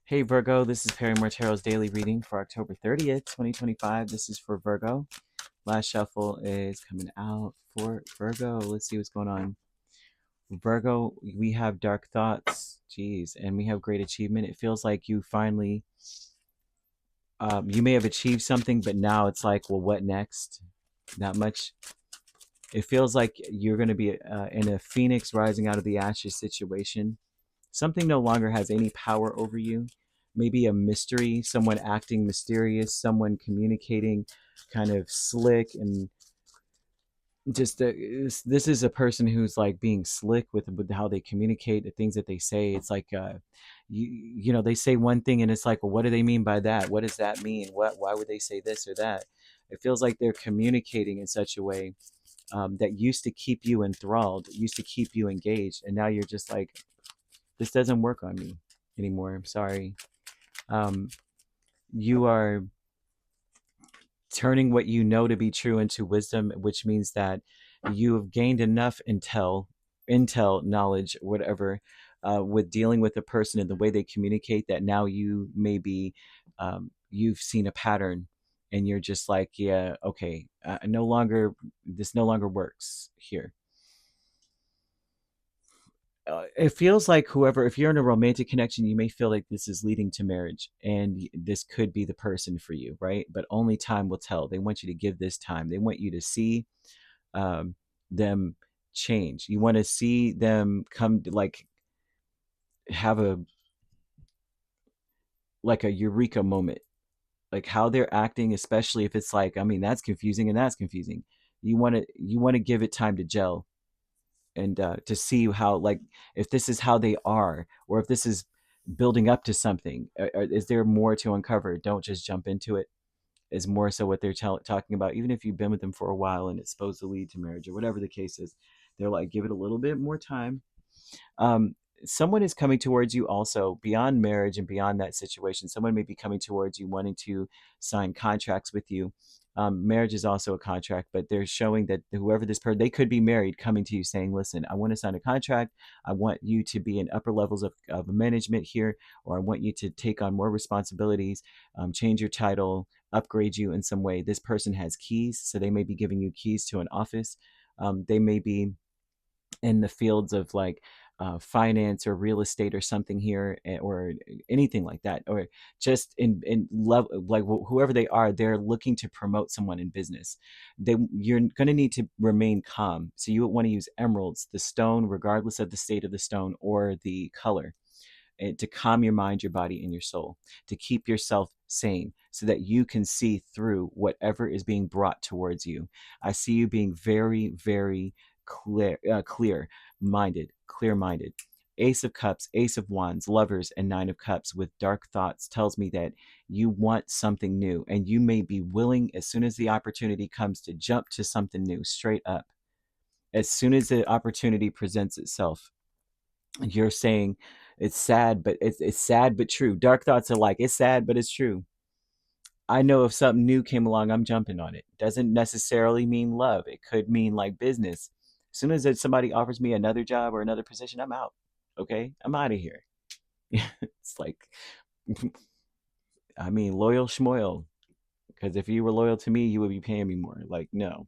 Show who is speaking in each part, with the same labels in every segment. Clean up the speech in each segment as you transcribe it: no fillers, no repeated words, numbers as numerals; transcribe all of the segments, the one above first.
Speaker 1: Hey Virgo, this is Perrymore Tarot's daily reading for October 30th, 2025. This is for Virgo. Last shuffle is coming out for Virgo. Let's see what's going on. Virgo, we have dark thoughts, geez, and we have great achievement. It feels like you finally, you may have achieved something, but now it's like, well, what next? Not much. It feels like you're going to be in a phoenix rising out of the ashes situation. Something no longer has any power over you. Maybe a mystery, someone acting mysterious, someone communicating kind of slick and just this is a person who's like being slick with how they communicate the things that they say. It's like you know, they say one thing and it's like, well, what do they mean by that? What does that mean? Why would they say this or that? It feels like they're communicating in such a way that used to keep you enthralled, used to keep you engaged, and now you're just like, this doesn't work on me anymore. I'm sorry. Um, you are turning what you know to be true into wisdom, which means that you have gained enough intel, knowledge, whatever, with dealing with a person and the way they communicate, that now you may be, you've seen a pattern, and you're just like, yeah, okay, no longer, this no longer works here. It feels like whoever, if you're in a romantic connection, you may feel like this is leading to marriage and this could be the person for you, right? But only time will tell. They want you to give this time. They want you to see um, them change. You want to see them come, like, have a, like a eureka moment, like how they're acting, especially if it's like, I mean, that's confusing and that's confusing. You want to give it time to gel, and to see how, like, if this is how they are, or if this is building up to something. Is there more to uncover? Don't just jump into it. Is more so what they're talking about. Even if you've been with them for a while and it's supposed to lead to marriage or whatever the case is, they're like, give it a little bit more time. um, Someone is coming towards you also beyond marriage and beyond that situation. Someone may be coming towards you wanting to sign contracts with you. Marriage is also a contract, but they're showing that whoever this person, they could be married, coming to you saying, listen, I want to sign a contract. I want you to be in upper levels of management here, or I want you to take on more responsibilities, change your title, upgrade you in some way. This person has keys, so they may be giving you keys to an office. They may be in the fields of like finance or real estate or something here, or anything like that, or just in love, like whoever they are, they're looking to promote someone in business. You're going to need to remain calm, so you want to use emeralds, the stone, regardless of the state of the stone or the color, to calm your mind, your body, and your soul, to keep yourself sane so that you can see through whatever is being brought towards you. I see you being very, very clear minded, clear minded. Ace of Cups, Ace of Wands, Lovers, and Nine of Cups with dark thoughts tells me that you want something new, and you may be willing, as soon as the opportunity comes, to jump to something new straight up. As soon as the opportunity presents itself, you're saying, it's sad, but it's sad but true. Dark thoughts are like, it's sad but it's true. I know if something new came along, I'm jumping on it. Doesn't necessarily mean love. It could mean like business. As soon as somebody offers me another job or another position, I'm out. Okay, I'm out of here. It's like, I mean, loyal schmoyal. Because if you were loyal to me, you would be paying me more. Like, no.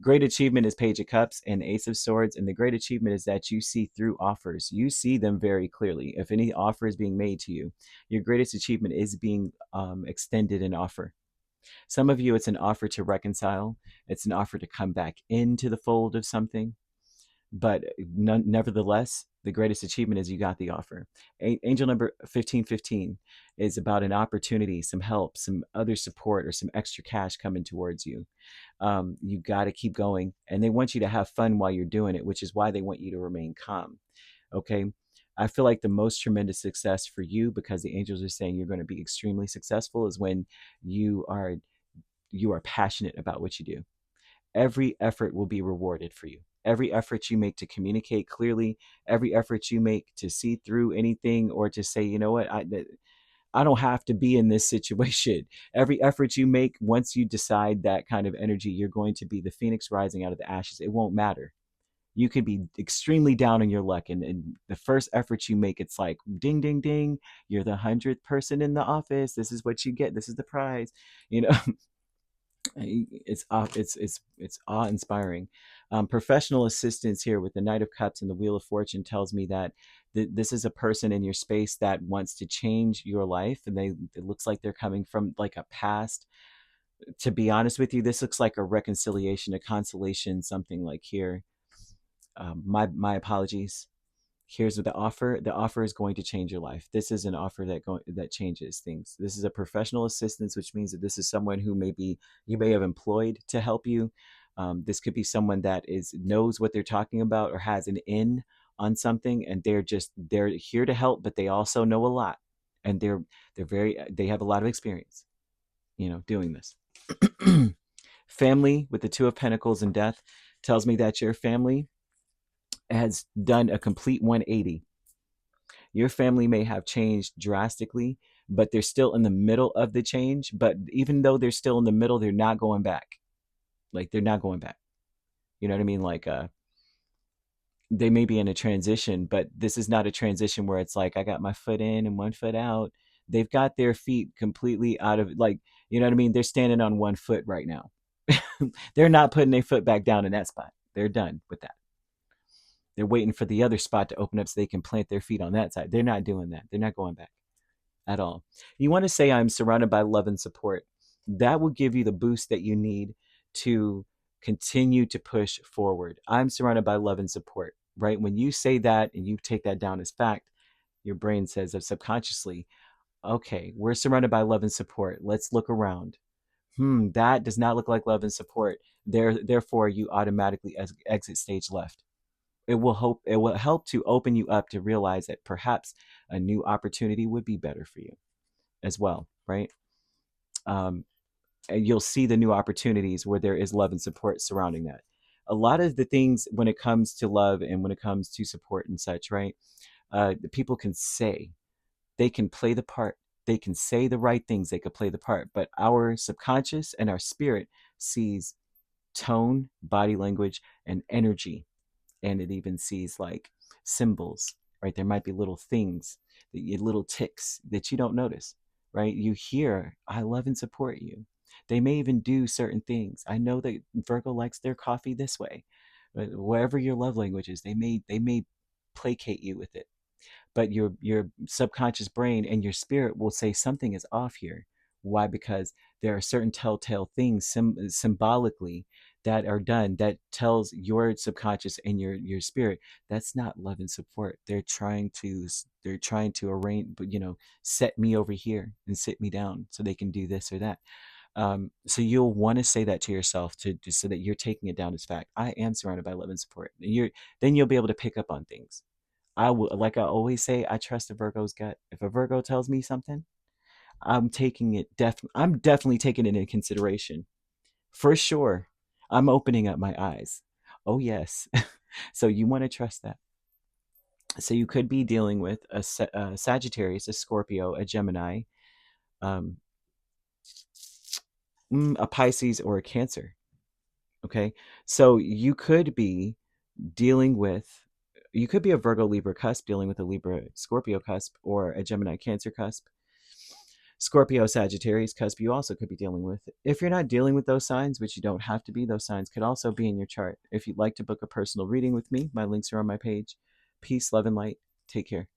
Speaker 1: Great achievement is Page of Cups and Ace of Swords. And the great achievement is that you see through offers. You see them very clearly. If any offer is being made to you, your greatest achievement is being extended an offer. Some of you, it's an offer to reconcile, it's an offer to come back into the fold of something. But nevertheless, the greatest achievement is you got the offer. Angel number 1515 is about an opportunity, some help, some other support, or some extra cash coming towards you. You got to keep going, and they want you to have fun while you're doing it, which is why they want you to remain calm. Okay. I feel like the most tremendous success for you, because the angels are saying you're going to be extremely successful, is when you are passionate about what you do. Every effort will be rewarded for you. Every effort you make to communicate clearly, every effort you make to see through anything, or to say, you know what, I don't have to be in this situation. Every effort you make, once you decide that kind of energy, you're going to be the phoenix rising out of the ashes. It won't matter. You could be extremely down on your luck, and the first effort you make, it's like ding, ding, ding. You're the 100th person in the office. This is what you get. This is the prize. You know, it's awe inspiring. Professional assistance here with the Knight of Cups and the Wheel of Fortune tells me that this is a person in your space that wants to change your life, and it looks like they're coming from like a past. To be honest with you, this looks like a reconciliation, a consolation, something like here. My apologies. Here's what the offer. The offer is going to change your life. This is an offer that changes things. This is a professional assistance, which means that this is someone who maybe you may have employed to help you. This could be someone that knows what they're talking about or has an in on something, and they're here to help, but they also know a lot, and they have a lot of experience, doing this. Family with the Two of Pentacles and Death tells me that your family has done a complete 180. Your family may have changed drastically, but they're still in the middle of the change. But even though they're still in the middle, they're not going back. Like, they're not going back. You know what I mean? Like, they may be in a transition, but this is not a transition where it's like, I got my foot in and one foot out. They've got their feet completely out of, like, you know what I mean? They're standing on one foot right now. They're not putting their foot back down in that spot. They're done with that. They're waiting for the other spot to open up so they can plant their feet on that side. They're not doing that. They're not going back at all. You want to say, I'm surrounded by love and support. That will give you the boost that you need to continue to push forward. I'm surrounded by love and support, right? When you say that and you take that down as fact, your brain says that subconsciously, okay, we're surrounded by love and support. Let's look around. That does not look like love and support. Therefore, you automatically exit stage left. It will help to open you up to realize that perhaps a new opportunity would be better for you as well, right? And you'll see the new opportunities where there is love and support surrounding that. A lot of the things when it comes to love and when it comes to support and such, right? The people can say, they can play the part, they can say the right things, they could play the part, but our subconscious and our spirit sees tone, body language, and energy, and it even sees like symbols, right? There might be little things, little ticks that you don't notice, right? You hear, I love and support you. They may even do certain things. I know that Virgo likes their coffee this way. But wherever your love language is, they may placate you with it, but your subconscious brain and your spirit will say something is off here. Why? Because there are certain telltale things symbolically that are done that tells your subconscious and your spirit that's not love and support. They're trying to arrange, set me over here and sit me down so they can do this or that. So you'll want to say that to yourself so that you're taking it down as fact. I am surrounded by love and support. And then you'll be able to pick up on things. I will, like I always say, I trust a Virgo's gut. If a Virgo tells me something, I'm definitely taking it into consideration. For sure. I'm opening up my eyes. Oh yes. So you want to trust that. So you could be dealing with a Sagittarius, a Scorpio, a Gemini, um, a Pisces, or a Cancer. Okay. So dealing with you could be a Virgo Libra cusp dealing with a Libra Scorpio cusp, or a Gemini Cancer cusp, Scorpio Sagittarius cusp. You also could be dealing with, if you're not dealing with those signs, which you don't have to be, those signs could also be in your chart. If you'd like to book a personal reading with me, my links are on my page. Peace, love, and light. Take care.